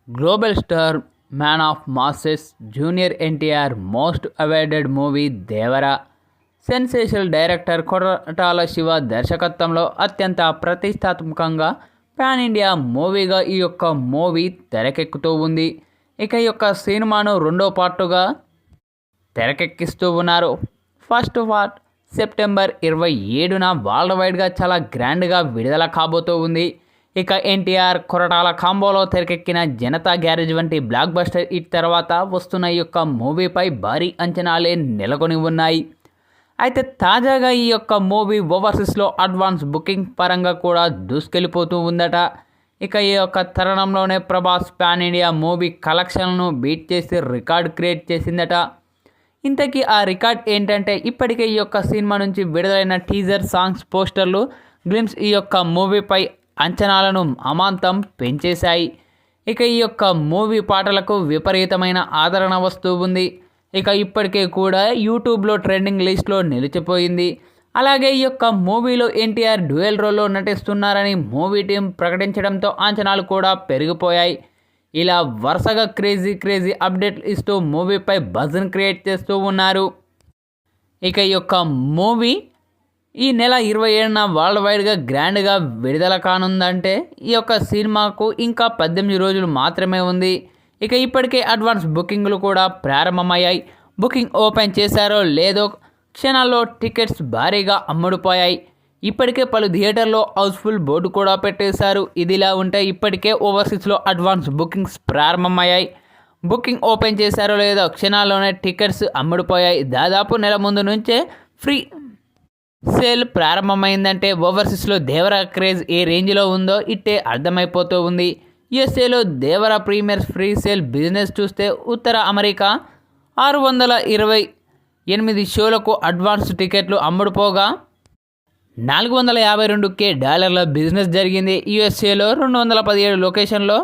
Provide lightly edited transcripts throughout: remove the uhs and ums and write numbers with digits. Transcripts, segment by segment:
Global star, man of masses, junior NTR most awaited movie Devara. Sensational director Koratala Shiva దర్శకత్వంలో అత్యంత ప్రతిష్టాత్మకంగా pan India మూవీగా ఈ యొక్క మూవీ తెరకెక్కుతూ ఉంది. ఇక ఈ యొక్క సినిమాను రెండో పార్టుగా తెరకెక్కిస్తూ ఉన్నారు. ఫస్ట్ పార్ట్ సెప్టెంబర్ 27న వరల్డ్ వైడ్గా చాలా గ్రాండ్గా విడుదల కాబోతూ ఉంది. ఇక ఎన్టీఆర్ కొరటాల కాంబోలో తెరకెక్కిన జనతా గ్యారేజ్ వంటి బ్లాక్ బస్టర్ హిట్ తర్వాత వస్తున్న ఈ యొక్క మూవీపై భారీ అంచనాలే నెలకొని ఉన్నాయి. అయితే తాజాగా ఈ యొక్క మూవీ ఓవర్సీస్లో అడ్వాన్స్ బుకింగ్ పరంగా కూడా దూసుకెళ్ళిపోతూ ఉందట. ఇక ఈ యొక్క తరుణంలోనే ప్రభాస్ పాన్ ఇండియా మూవీ కలెక్షన్లను బీట్ చేసి రికార్డ్ క్రియేట్ చేసిందట. ఇంతకీ ఆ రికార్డ్ ఏంటంటే, ఇప్పటికే ఈ యొక్క సినిమా నుంచి విడుదలైన టీజర్, సాంగ్స్, పోస్టర్లు, గ్లిమ్స్ ఈ యొక్క మూవీపై అంచనాలను అమాంతం పెంచేశాయి. ఇక ఈ యొక్క మూవీ పాటలకు విపరీతమైన ఆదరణ వస్తూ ఉంది. ఇక ఇప్పటికే కూడా యూట్యూబ్లో ట్రెండింగ్ లిస్ట్లో నిలిచిపోయింది. అలాగే ఈ యొక్క మూవీలో ఎన్టీఆర్ డ్యూయల్ రోల్లో నటిస్తున్నారని మూవీ టీం ప్రకటించడంతో అంచనాలు కూడా పెరిగిపోయాయి. ఇలా వరుసగా క్రేజీ అప్డేట్లు ఇస్తూ మూవీపై బజ్ని క్రియేట్ చేస్తూ ఉన్నారు. ఇక ఈ యొక్క మూవీ ఈ నెల 27న వరల్డ్ వైడ్గా గ్రాండ్గా విడుదల కానుందంటే ఈ యొక్క సినిమాకు ఇంకా 18 రోజులు మాత్రమే ఉంది. ఇక ఇప్పటికే అడ్వాన్స్ బుకింగ్లు కూడా ప్రారంభమయ్యాయి. బుకింగ్ ఓపెన్ చేశారో లేదో క్షణాల్లో టికెట్స్ భారీగా అమ్ముడుపోయాయి. ఇప్పటికే పలు థియేటర్లో హౌస్ఫుల్ బోర్డు కూడా పెట్టేశారు. ఇదిలా ఉంటే ఇప్పటికే ఓవర్సీస్లో అడ్వాన్స్ బుకింగ్స్ ప్రారంభమయ్యాయి. బుకింగ్ ఓపెన్ చేశారో లేదో క్షణాల్లోనే టికెట్స్ అమ్ముడుపోయాయి. దాదాపు నెల ముందు నుంచే ఫ్రీ సేల్ ప్రారంభమైందంటే ఓవర్సీస్లో దేవర క్రేజ్ ఏ రేంజ్లో ఉందో ఇట్టే అర్థమైపోతూ ఉంది. యుఎస్ఏలో దేవర ప్రీమియర్ ఫ్రీ సేల్ బిజినెస్ చూస్తే ఉత్తర అమెరికా 628 షోలకు అడ్వాన్స్ టికెట్లు అమ్ముడుపోగా $452K బిజినెస్ జరిగింది. యుఎస్ఏలో 217 లొకేషన్లో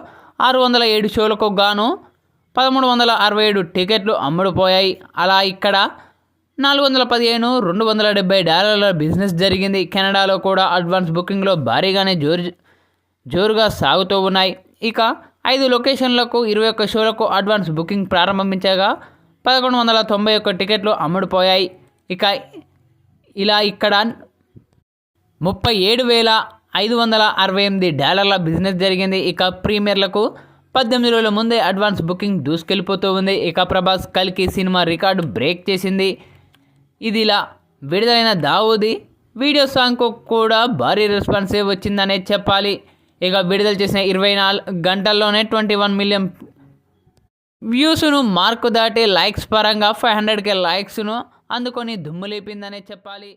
607 షోలకు గాను 1367 టికెట్లు అమ్ముడుపోయాయి. అలా ఇక్కడ $415 $270 బిజినెస్ జరిగింది. కెనడాలో కూడా అడ్వాన్స్ బుకింగ్లో భారీగానే జోరుగా సాగుతూ ఉన్నాయి. ఇక 5 లొకేషన్లకు 21 షోలకు అడ్వాన్స్ బుకింగ్ ప్రారంభించగా 1191 టికెట్లు అమ్ముడుపోయాయి. ఇక ఇలా ఇక్కడ $37,568 బిజినెస్ జరిగింది. ఇక ప్రీమియర్లకు 18 రోజుల ముందే అడ్వాన్స్ బుకింగ్ దూసుకెళ్ళిపోతూ ఉంది. ఇక ప్రభాస్ కల్కి సినిమా రికార్డు బ్రేక్ చేసింది. ఇదిలా విడుదలైన దావూదీ వీడియో సాంగ్కు కూడా భారీ రెస్పాన్సే వచ్చిందనే చెప్పాలి. ఇక విడుదల చేసిన 24 గంటల్లోనే 21 మిలియన్ వ్యూస్ను మార్కు దాటి లైక్స్ పరంగా 500K లైక్స్ను అందుకొని దుమ్ము లేపిందనే చెప్పాలి.